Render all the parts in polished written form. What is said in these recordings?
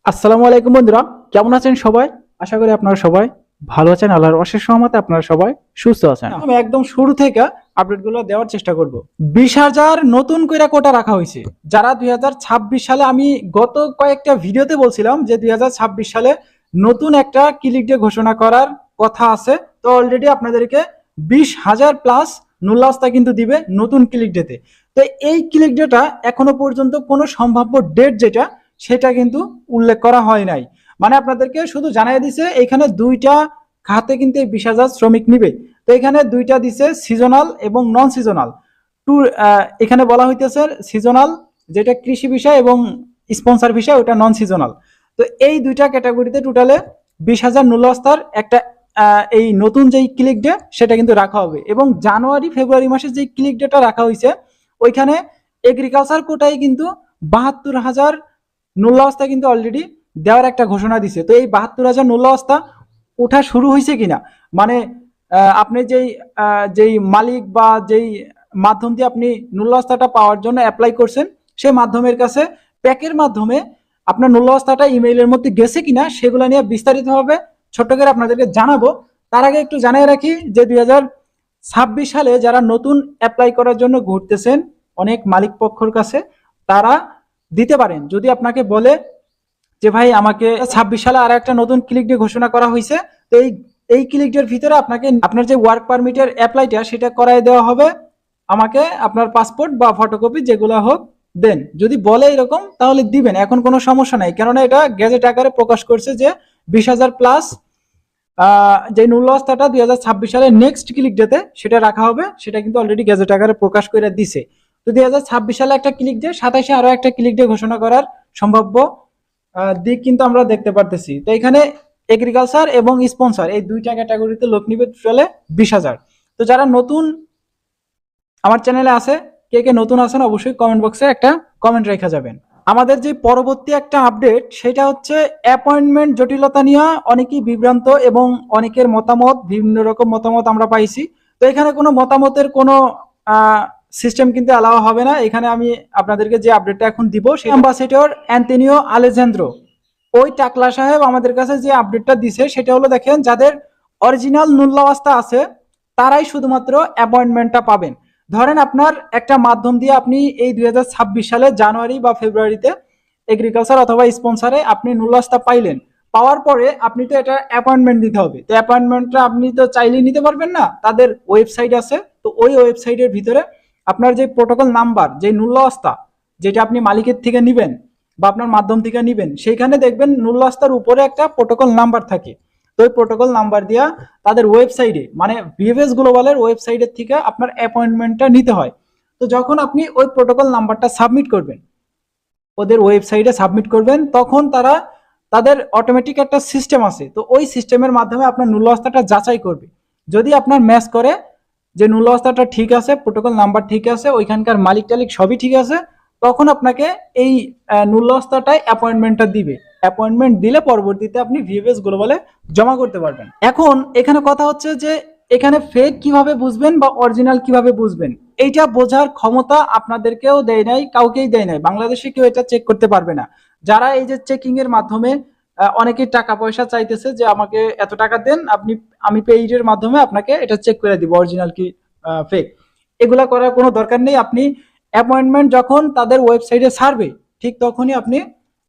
আসসালামু আলাইকুম বন্ধুরা, কেমন আছেন সবাই? আশা করি আপনারা সবাই ভালো আছেন। আল্লাহর অশেষ রহমতে আপনারা সবাই সুস্থ আছেন। আমি একদম শুরু থেকে আপডেটগুলো দেওয়ার চেষ্টা করব। 20,000 নতুন কইরা কোটা রাখা হয়েছে, যারা 2026 সালে, আমি গত কয়েকটা ভিডিওতে বলছিলাম যে 2026 সালে নতুন একটা ক্লিক ডে ঘোষণা করার কথা আছে। তো অলরেডি আপনাদেরকে 20,000 প্লাস নুল্লাস্তা কিন্তু দিবে নতুন ক্লিক ডেতে। তো এই ক্লিক ডেটা এখনো পর্যন্ত কোনো সম্ভাব্য ডেট যেটা সেটা কিন্তু উল্লেখ করা হয় নাই। মানে আপনাদেরকে শুধু জানাই দিছে এখানে দুইটা খাতে কিন্তু এই 20,000 শ্রমিক নিবে। তো এখানে দুইটা দিছে, সিজনাল এবং নন সিজনাল। টু এখানে বলা হইতেছে সিজনাল যেটা কৃষি বিষয় এবং স্পন্সর বিষয়, ওটা নন সিজনাল। তো এই দুইটা ক্যাটাগরিতে টোটালে 20,000 নুল্লাস্তার একটা এই নতুন যেই ক্লিক ডে সেটা কিন্তু রাখা হবে। এবং জানুয়ারি ফেব্রুয়ারি মাসে যে ক্লিক ডেটা রাখা হয়েছে ওইখানে এগ্রিকালচার কোটায় কিন্তু 72,000 নুল্লাস্তা কিন্তু অলরেডি দেওয়ার একটা ঘোষণা দিছে। তো এই 72,000 নুল্লাস্তা ওঠা শুরু হয়েছে কিনা, মানে আপনি যেই মালিক বা যেই মাধ্যম দিয়ে আপনি নুল্লাস্তাটা পাওয়ার জন্য অ্যাপ্লাই করছেন সেই মাধ্যমের কাছে প্যাকের মাধ্যমে আপনার নুল্লাস্তাটা ইমেইলের মধ্যে গেছে কিনা সেগুলো নিয়ে বিস্তারিতভাবে ছোট্ট করে আপনাদেরকে জানাবো। তার আগে একটু জানিয়ে রাখি যে 2026 সালে যারা নতুন অ্যাপ্লাই করার জন্য ঘুরতেছেন অনেক মালিক পক্ষর কাছে, তারা দিতে পারেন। যদি আপনাকে বলে যে ভাই আমাকে 26 সালে আর একটা নতুন ক্লিক ডে ঘোষণা করা হয়েছে, তো এই ক্লিক ডের ভিতরে আপনাকে আপনার যে ওয়ার্ক পারমিটের অ্যাপ্লাইটা সেটা করাই দেওয়া হবে, আমাকে আপনার পাসপোর্ট বা ফটোকপি যেগুলো হোক দেন। যদি বলে এরকম তাহলে দিবেন, এখন কোনো সমস্যা নাই, কেননা এটা গেজেট আকারে প্রকাশ করছে যে 20,000 প্লাস যে নুল্লাস্তাটা 2026 সালের নেক্সট ক্লিক ডেতে সেটা রাখা হবে, সেটা কিন্তু অলরেডি গেজেট আকারে প্রকাশ করে দিছে। তো 2026 সালে একটা ক্লিক ডে, 27-এ আরো একটা ক্লিক ডে ঘোষণা করার সম্ভাব্য দিক কিন্তু আমরা দেখতে পারতেছি। তো এখানে এগ্রিকালচার এবং স্পন্সর এই দুইটা ক্যাটাগরিতে লোক নিবে টোটালে 20,000। তো যারা নতুন আমার চ্যানেলে আছে, কে কে নতুন আছেন অবশ্যই কমেন্ট বক্সে একটা কমেন্ট রেখে যাবেন। আমাদের যে পরবর্তী একটা আপডেট সেটা হচ্ছে অ্যাপয়েন্টমেন্ট জটিলতা নিয়ে অনেকেই বিভ্রান্ত এবং অনেকের মতামত, বিভিন্ন রকম মতামত আমরা পাইছি। তো এখানে কোনো মতামতের কোনো সিস্টেম কিন্তু অ্যালাউ হবে না। এখানে আমি আপনাদেরকে যে আপডেটটা এখন দিব সেই অ্যাম্বাসেডর অ্যান্টনিও আলেজান্দ্রো, ওই টাকলা সাহেব আমাদের কাছে যে আপডেটটা দিছে সেটা হলো, দেখেন যাদের অরিজিনাল নুল্লাওয়াস্তা আছে তারাই শুধুমাত্র অ্যাপয়েন্টমেন্টটা পাবেন। ধরেন আপনার একটা মাধ্যম দিয়ে আপনি এই 2026 সালে জানুয়ারি বা ফেব্রুয়ারিতে এগ্রিকালচার অথবা স্পন্সরে আপনি নুল্লাস্তা পাইলেন, পাওয়ার পরে আপনি তো এটা অ্যাপয়েন্টমেন্ট দিতে হবে। তো অ্যাপয়েন্টমেন্টটা আপনি তো চাইলেই নিতে পারবেন না, তাদের ওয়েবসাইট আছে। তো ওই ওয়েবসাইটের ভিতরে আপনার যে প্রোটোকল নাম্বার, যে নুল্লাস্তা যেটা আপনি মালিকের থেকে নিবেন বা আপনার মাধ্যম থেকে নিবেন, সেইখানে দেখবেন নুল্লাস্তার উপরে একটা প্রোটোকল নাম্বার থাকে। তো ওই প্রোটোকল নাম্বার দিয়া তাদের ওয়েবসাইটে, মানে ভিএফএস গ্লোবালের ওয়েবসাইটের থেকে আপনার অ্যাপয়েন্টমেন্টটা নিতে হয়। তো যখন আপনি ওই প্রোটোকল নাম্বারটা সাবমিট করবেন, ওদের ওয়েবসাইটে সাবমিট করবেন, তখন তাদের অটোমেটিক একটা সিস্টেম আছে। তো ওই সিস্টেমের মাধ্যমে আপনার নুল্লাস্তাটা যাচাই করবে। যদি আপনার ম্যাচ করে যে নুল্লাস্তাটা ঠিক আছে, প্রোটোকল নাম্বার ঠিক আছে, ওইখানকার মালিক টালিক সবই ঠিক আছে, তখন আপনাকে এই নুল্লাস্তাটায় অ্যাপয়েন্টমেন্টটা দিবে। অ্যাপয়েন্টমেন্ট দিলে পরবর্তীতে আপনি ভিএফএস গ্লোবালে জমা করতে পারবেন। এখন এখানে কথা হচ্ছে যে এখানে ফেক কিভাবে বুঝবেন বা অরিজিনাল কিভাবে বুঝবেন, এইটা বোঝার ক্ষমতা আপনাদেরকেও দেয় নাই, কাউকেই দেয় নাই। বাংলাদেশে কেউ এটা চেক করতে পারবে না। যারা এই যে চেকিং এর মাধ্যমে অনেকে টাকা পয়সা চাইতেছে যে আমাকে এত টাকা দেন, আমি পেইডের মাধ্যমে আপনাকে এটা চেক করে দিব অরিজিনাল কি ফেক, এগুলা করার কোনো দরকার নেই। আপনি অ্যাপয়েন্টমেন্ট যখন তাদের ওয়েবসাইটে ছাড়বে ঠিক তখনই আপনি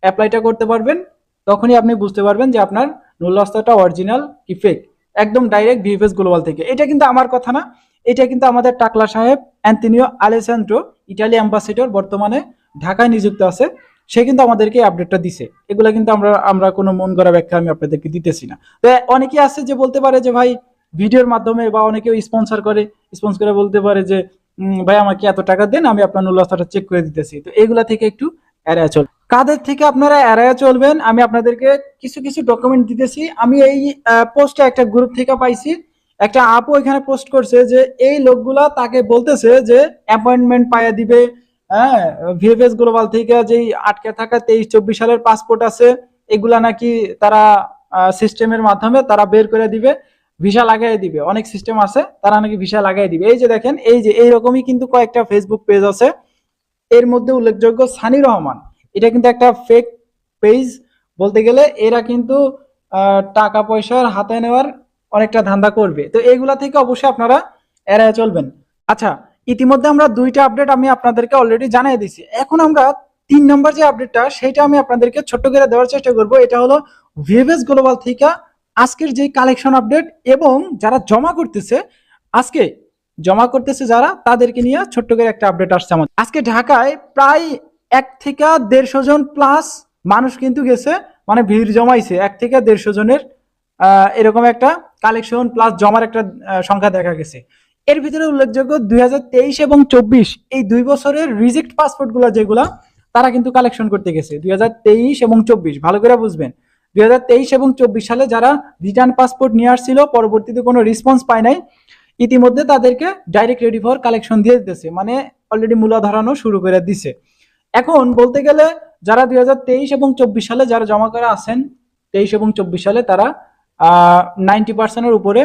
অ্যাপ্লাইটা করতে পারবেন, তখনই আপনি বুঝতে পারবেন যে আপনার নুল্লাস্তাটা অরিজিনাল কি ফেক, একদম ডাইরেক্ট ভিএফএস গ্লোবাল থেকে। এটা কিন্তু আমার কথা না, এটা কিন্তু আমাদের টাকলা সাহেব অ্যান্টনিও আলেসান্দ্রো, ইটালি অ্যাম্বাসেডর, বর্তমানে ঢাকায় নিযুক্ত আছে, সে কিন্তু আমাদেরকে আপডেটটা দিছে। এগুলা কিন্তু আমরা কোনো মন করা ব্যাখ্যা আমি আপনাদেরকে দিতেছি না। তো অনেকে আছে যে বলতে পারে যে ভাই ভিডিওর মাধ্যমে, বা অনেকেও স্পন্সর করে বলতে পারে যে ভাই আমাকে এত টাকা দেন, আমি আপনার নুল্লাস্তাটা চেক করে দিতেছি। তো এগুলা থেকে একটু এড়ায় চল। কাদের থেকে আপনারা এড়ায় চলবেন আমি আপনাদেরকে কিছু কিছু ডকুমেন্ট দিতেছি। আমি এই পোস্টটা একটা গ্রুপ থেকে পাইছি, একটা আপু এখানে পোস্ট করছে যে এই লোকগুলা তাকে বলতেছে যে অ্যাপয়েন্টমেন্ট পাইয়া দিবে। হ্যাঁ, ভিএফএস গ্লোবাল থেকে যেই আটকে থাকা 23-24 সালের পাসপোর্ট আছে এগুলা নাকি তারা সিস্টেমের মাধ্যমে তারা বের করে দিবে, ভিসা লাগাই দিবে। অনেক সিস্টেম আছে, তারা নাকি ভিসা লাগাই দিবে। এই যে দেখেন, এই যে এইরকমই কিন্তু কয়েকটা ফেসবুক পেজ আছে। এর মধ্যে উল্লেখযোগ্য সানি রহমান, এটা কিন্তু একটা ফেক পেজ বলতে গেলে এরা কিন্তু টাকা পয়সার হাতে নেওয়ার অনেকটা ধান্দা করবে। তো এইগুলা থেকে অবশ্যই আপনারা এড়ায় চলবেন। আচ্ছা, ইতিমধ্যে আমরা দুইটা আপডেট আমি আপনাদেরকে অলরেডি জানিয়ে দিছি। এখন আমরা 3 নম্বর যে আপডেটটা সেটা আমি আপনাদেরকে ছোট্ট করে দেওয়ার চেষ্টা করব। এটা হলো ভিএফএস গ্লোবাল থেকে আজকের যে কালেকশন আপডেট, এবং যারা জমা করতেছে যারা তাদেরকে নিয়ে ছোট্ট করে একটা আপডেট আসছে আমাদের। আজকে ঢাকায় প্রায় 1 থেকে 150 জন প্লাস মানুষ কিন্তু গেছে, মানে ভিড় জমাইছে 1 থেকে 150 জনের এরকম একটা কালেকশন প্লাস জমার একটা সংখ্যা দেখা গেছে। এর ভিতরে উল্লেখযোগ্য 2023 এবং 24 এই 2 বছরের রিজেক্ট পাসপোর্ট গুলা যেগুলা তারা কিন্তু কালেকশন করতে গেছে। 2023 এবং 24 ভালো করে বুঝবেন। 2023 এবং 24 সালে যারা রিটার্ন পাসপোর্ট নিয়ে আসছিল, পরবর্তীতে কোনো রেসপন্স পায় নাই, ইতিমধ্যে তাদেরকে ডাইরেক্ট রেডি ফর কালেকশন দিয়ে দিতেছে, মানে অলরেডি মূলা ধরানো শুরু করে দিছে। এখন বলতে গেলে যারা 2023 এবং 24 সালে যারা জমা করে আছেন, 23 এবং 24 সালে তারা 90% উপরে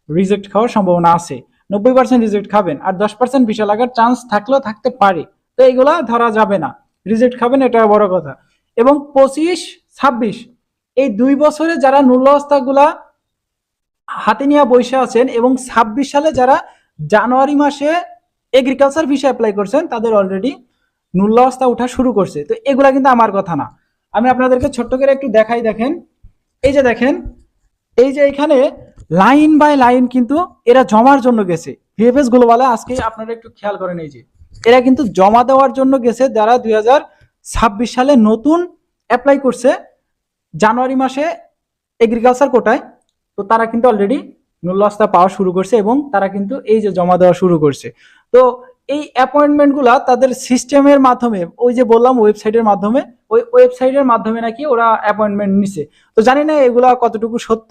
রিজেক্ট খাওয়ার সম্ভাবনা আছে। 90% রিজেক্ট খাবেন, আর 10% ভিসা লাগার চান্স থাকলেও থাকতে পারে। তো এইগুলা ধরা যাবে না, রিজেক্ট খাবেন, এটা বড় কথা। এবং 25-26 এই 2 বছরে যারা নুল্লাস্তাগুলা হাতে নিয়ে বসে আছেন, এবং 26 সালে যারা জানুয়ারি মাসে এগ্রিকালচার ভিসা অ্যাপ্লাই করছেন, তাদের অলরেডি নুল্লাস্তা উঠা শুরু করছে। তো এগুলা কিন্তু আমার কথা না, আমি আপনাদেরকে ছোট্ট করে একটু দেখাই। দেখেন, এই যে দেখেন, এই যে এখানে লাইন বাই লাইন কিন্তু এরা জমার জন্য গেছে ভিএফএস গ্লোবালে। আজকে আপনারা একটু খেয়াল করেন, এই যে এরা কিন্তু জমা দেওয়ার জন্য গেছে, যারা 2026 সালে নতুন অ্যাপ্লাই করছে জানুয়ারি মাসে এগ্রিকালচার কোটায়। তো তারা কিন্তু অলরেডি নুল্লাস্তা পাওয়া শুরু করছে, এবং তারা কিন্তু এই যে জমা দেওয়া শুরু করছে। তো এই অ্যাপয়েন্টমেন্ট গুলা তাদের সিস্টেমের মাধ্যমে, ওই যে বললাম ওয়েবসাইটের মাধ্যমে, ওই ওয়েবসাইটের মাধ্যমে নাকি ওরা অ্যাপয়েন্টমেন্ট নিছে। তো জানি না এগুলা কতটুকু সত্য।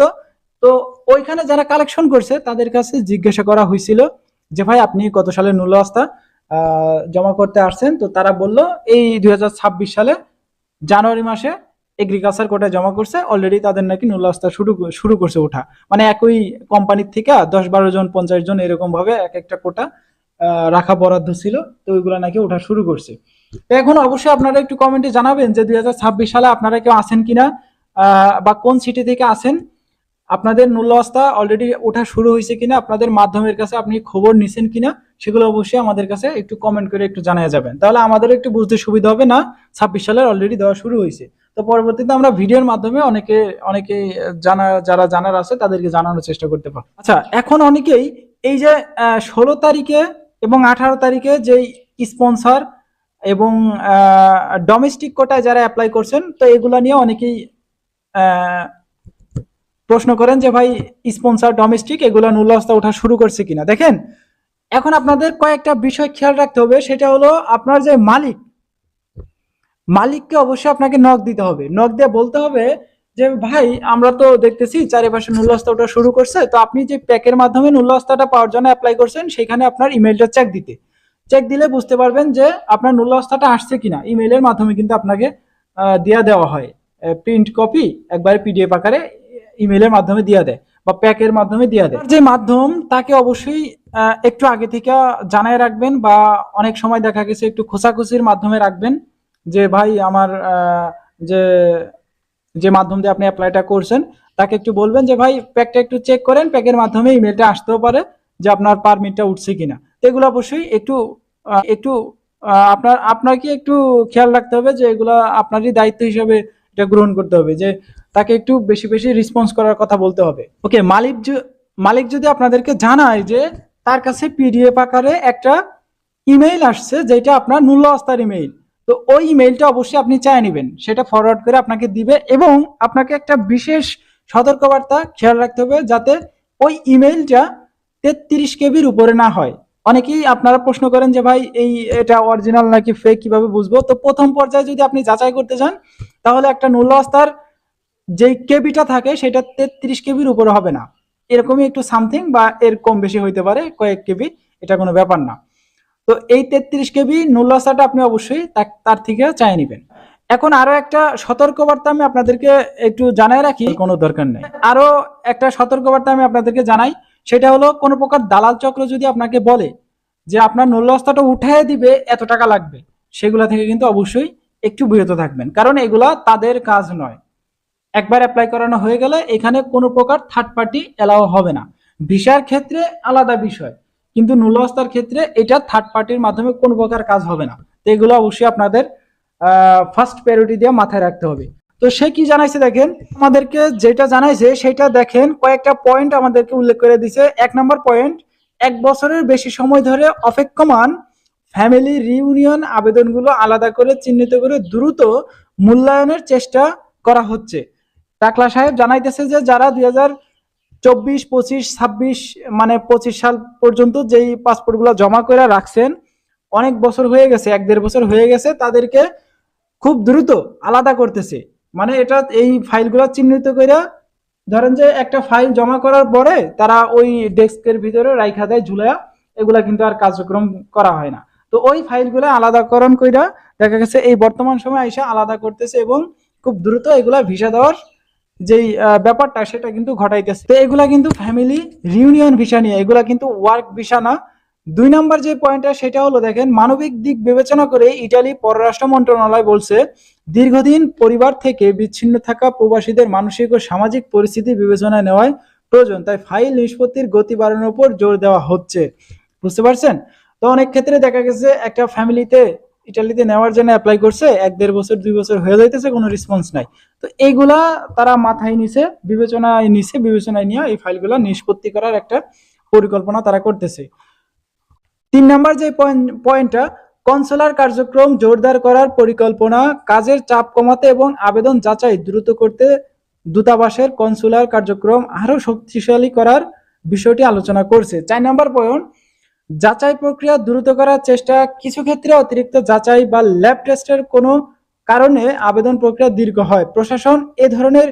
তো ওইখানে যারা কালেকশন করছে তাদের কাছে জিজ্ঞাসা করা হয়েছিল যে ভাই আপনি কত সালে নুল্লাস্তা জমা করতে আসছেন। তো তারা বলল এই 2026 সালে জানুয়ারি মাসে এগ্রিকালচার কোটায় জমা করছে, অলরেডি তাদের নাকি নুল্লাস্তা শুরু করছে ওঠা। মানে একই কোম্পানির থেকে 10-12 জন 50 জন এরকম ভাবে এক একটা কোটা রাখা বরাদ্দ ছিল, তো ওইগুলো নাকি ওঠা শুরু করছে। তো এখন অবশ্যই আপনারা একটু কমেন্টে জানাবেন যে 2026 সালে আপনারা কেউ আছেন কিনা, বা কোন সিটি থেকে আছেন, আপনাদের নুল্লাস্তা অলরেডি ওঠা শুরু হয়েছে কিনা, আপনাদের মাধ্যমের কাছে আপনি খবর নিছেন কিনা, সেগুলো অবশ্যই আমাদের কাছে একটু কমেন্ট করে একটু জানিয়ে যাবেন। তাহলে আমাদের একটু বুঝতে সুবিধা হবে না 26 সালের অলরেডি দেওয়া শুরু হয়েছে। তো পরবর্তীতে আমরা ভিডিওর মাধ্যমে অনেকে যারা জানার আছে তাদেরকে জানানোর চেষ্টা করতে পারবো। আচ্ছা, এখন অনেকেই এই যে 16 তারিখে এবং 18 তারিখে যে স্পন্সর এবং ডোমেস্টিক কোটায় যারা অ্যাপ্লাই করছেন, তো এগুলা নিয়ে অনেকেই প্রশ্ন করেন যে ভাই স্পন্সর ডোমেস্টিক এগুলা নুল্লাস্তা ওঠা শুরু করছে কিনা। দেখেন, এখন আপনাদের কয়েকটা বিষয় খেয়াল রাখতে হবে। সেটা হলো আপনার যে মালিককে অবশ্যই আপনাকে নক দিতে হবে, নক দিয়ে বলতে হবে যে ভাই আমরা তো দেখতেছি চারিপাশে নুল্লাস্তা ওঠা শুরু করছে, তো আপনি যে প্যাকের মাধ্যমে নুল্লাস্তাটা পাওয়ার জন্য অ্যাপ্লাই করছেন সেখানে আপনার ইমেলটা চেক দিলে বুঝতে পারবেন যে আপনার নুল্লাস্তাটা আসছে কিনা। ইমেলের মাধ্যমে কিন্তু আপনাকে দেওয়া হয়, প্রিন্ট কপি একবারে পিডিএফ আকারে ইমেলের মাধ্যমে দিয়ে দেয় বা প্যাকের মাধ্যমে দিয়ে দেয়। যে মাধ্যম তাকে অবশ্যই একটু আগে থেকে জানায় রাখবেন, বা অনেক সময় দেখা গেছে একটু খোঁচাখুচির মাধ্যমে রাখবেন যে ভাই আমার যে মাধ্যম দিয়ে আপনি অ্যাপ্লাইটা করছেন তাকে একটু বলবেন যে ভাই প্যাকটা একটু চেক করেন, প্যাকের মাধ্যমে ইমেলটা আসতেও পারে যে আপনার পারমিটটা উঠছে কিনা। তো এগুলো অবশ্যই একটু আপনাকে একটু খেয়াল রাখতে হবে যে এগুলা আপনারই দায়িত্ব হিসাবে এটা গ্রহণ করতে হবে, যে তাকে একটু বেশি বেশি রেসপন্স করার কথা বলতে হবে। ওকে, মালিক যদি আপনাদেরকে জানায় যে তার কাছে পিডিএফ আকারে একটা ইমেইল আসছে যেটা আপনার নুল্লাস্তার ইমেইল, তো ওই ইমেইলটা অবশ্যই আপনি চাই নেবেন, সেটা ফরওয়ার্ড করে আপনাকে দিবে। এবং আপনাকে একটা বিশেষ সতর্কবার্তা খেয়াল রাখতে হবে যাতে ওই ইমেইলটা 33 কেবির উপরে না হয়। অনেকেই আপনারা প্রশ্ন করেন যে ভাই এটা অরিজিনাল নাকি ফেক, কিভাবে বুঝবো। তো প্রথম পর্যায়ে যদি আপনি যাচাই করতে চান তাহলে একটা নুল্লাস্তার যে কেবিটা থাকে সেটা 33 কেবির উপরে হবে না, এরকমই একটু সামথিং বা এর কম বেশি হইতে পারে, কয়েক কেবি, এটা কোনো ব্যাপার না। তো এই 33 কেবি নুল্লাস্তাটা আপনি অবশ্যই তার থেকে চাই নেবেন। এখন আরো একটা সতর্কবার্তা আমি আপনাদেরকে একটু জানাই রাখি, কোনো দরকার নেই। আরো একটা সতর্কবার্তা আমি আপনাদেরকে জানাই, সেটা হলো কোনো প্রকার দালাল চক্র যদি আপনাকে বলে যে আপনার নুল্লাস্তাটা উঠায় দিবে এত টাকা লাগবে, সেগুলা থেকে কিন্তু অবশ্যই একটু বিরত থাকবেন, কারণ এগুলা তাদের কাজ নয়। একবার অ্যাপ্লাই করানো হয়ে গেলে এখানে কোনো প্রকার থার্ড পার্টি এলাও হবে না। ভিসার ক্ষেত্রে আলাদা বিষয়, কিন্তু নুলস্তার ক্ষেত্রে এটা থার্ড পার্টির মাধ্যমে কোনো প্রকার কাজ হবে না। তো এগুলো অবশ্যই আপনাদের ফার্স্ট প্রায়োরিটি দিয়ে মাথায় রাখতে হবে। তো সে কি জানাইছে দেখেন, আমাদেরকে যেটা জানাইছে সেটা দেখেন, কয়েকটা পয়েন্ট আমাদেরকে উল্লেখ করে দিছে। 1 নম্বর পয়েন্ট, 1 বছরের বেশি সময় ধরে অপেক্ষমান ফ্যামিলি রিউনিয়ন আবেদনগুলো আলাদা করে চিহ্নিত করে দ্রুত মূল্যায়নের চেষ্টা করা হচ্ছে। টাকলা সাহেব জানাইতেছে যে যারা 2024, 25, 26 মানে 25 সাল পর্যন্ত যেই পাসপোর্টগুলো জমা করে রাখছেন, অনেক বছর হয়ে গেছে, 1-1.5 বছর হয়ে গেছে, তাদেরকে খুব দ্রুত আলাদা করতেছে। মানে এটা এই ফাইলগুলো চিহ্নিত করে, ধরেন যে একটা ফাইল জমা করার পরে তারা ওই ডেস্কের ভিতরে রাইখা দেয় ঝুলায়া, এগুলা কিন্তু আর কার্যক্রম করা হয় না। তো ওই ফাইলগুলো আলাদাকরণ কইরা দেখা গেছে এই বর্তমান সময় আইসা আলাদা করতেছে এবং খুব দ্রুত এগুলা ভিসা দেওয়ার যেই ব্যাপারটা সেটা কিন্তু ঘটাইতেছে। তো এগুলা কিন্তু ফ্যামিলি রিউনিয়ন ভিসা নিয়ে, এগুলা কিন্তু ওয়ার্ক ভিসা না। 2 নম্বর যে পয়েন্টটা সেটা হলো দেখেন, মানবিক দিক বিবেচনা করে ইটালি পররাষ্ট্র মন্ত্রণালয় বলছে দীর্ঘদিন পরিবার থেকে বিচ্ছিন্ন থাকা প্রবাসীদের মানসিক ও সামাজিক পরিস্থিতি বিবেচনায় নেওয়ায় প্রয়োজন, তাই ফাইল নিষ্পত্তির গতি বাড়ানোর উপর জোর দেওয়া হচ্ছে। বুঝতে পারছেন? তো অনেক ক্ষেত্রে দেখা গেছে একটা ফ্যামিলিতে ইটালিতে নেওয়ার জন্য অ্যাপ্লাই করছে, 1-1.5 বছর 2 বছর হয়ে যাইতেছে, কোনো রেসপন্স নাই। তো এইগুলা তারা মাথায় নিছে, বিবেচনায় নিয়ে এই ফাইলগুলা নিষ্পত্তি করার একটা পরিকল্পনা তারা করতেছে। 3 নম্বর যে পয়েন্টটা, কনসুলার কার্যক্রম জোরদার করার পরিকল্পনা, কাজের চাপ কমাতে এবং আবেদন যাচাই দ্রুত করতে দূতাবাসের কনসুলার কার্যক্রম আরো শক্তিশালী করার বিষয়টি আলোচনা করছে। 4 নম্বর পয়েন্ট, যাচাই প্রক্রিয়া দ্রুত করার চেষ্টা, কিছু ক্ষেত্রে অতিরিক্ত যাচাই বা ল্যাব টেস্টের কোনো কারণে আবেদন প্রক্রিয়া দীর্ঘ হয়। প্রশাসন এ ধরনের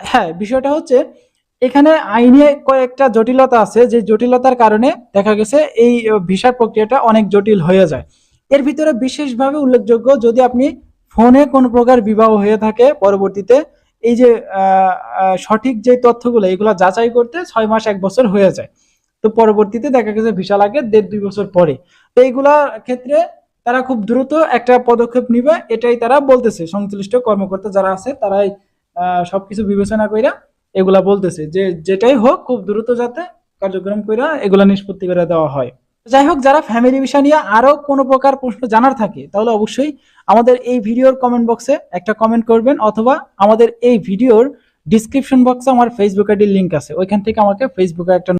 হ্যাঁ, বিষয়টা হচ্ছে এখানে আইনে কয়েকটা জটিলতা আছে, যে জটিলতার কারণে দেখা গেছে এই ভিসার প্রক্রিয়াটা অনেক জটিল হয়ে যায়। এর ভিতরে বিশেষভাবে উল্লেখযোগ্য, যদি আপনি ফোনে কোনো প্রকার বিবাহ হয়ে থাকে, পরবর্তীতে এই যে সঠিক যে তথ্যগুলো এগুলো যাচাই করতে 6 মাস 1 বছর হয়ে যায়। তো পরবর্তীতে দেখা গেছে ভিসা লাগে 1.5-2 বছর পরে। তো এইগুলা ক্ষেত্রে তারা খুব দ্রুত একটা পদক্ষেপ নিবে, এটাই তারা বলতেছে। সংশ্লিষ্ট কর্মকর্তা যারা আছে তারাই সবকিছু বিবেচনা কইরা এগুলা বলতেছে যে যেটাই হোক খুব দ্রুত যাতে কার্যক্রম কইরা এগুলা নিষ্পত্তি করে দেওয়া হয়। যাই হোক, যারা ফ্যামিলি ভিসা নিয়ে আরো কোনো প্রকার প্রশ্ন জানার থাকে তাহলে অবশ্যই আমাদের এই ভিডিওর কমেন্ট বক্সে একটা কমেন্ট করবেন, অথবা আমাদের এই ভিডিওর ডিসক্রিপশন বক্সে আমার ফেসবুক আইডির লিংক আছে, ওইখান থেকে আমাকে ফেসবুকে একটা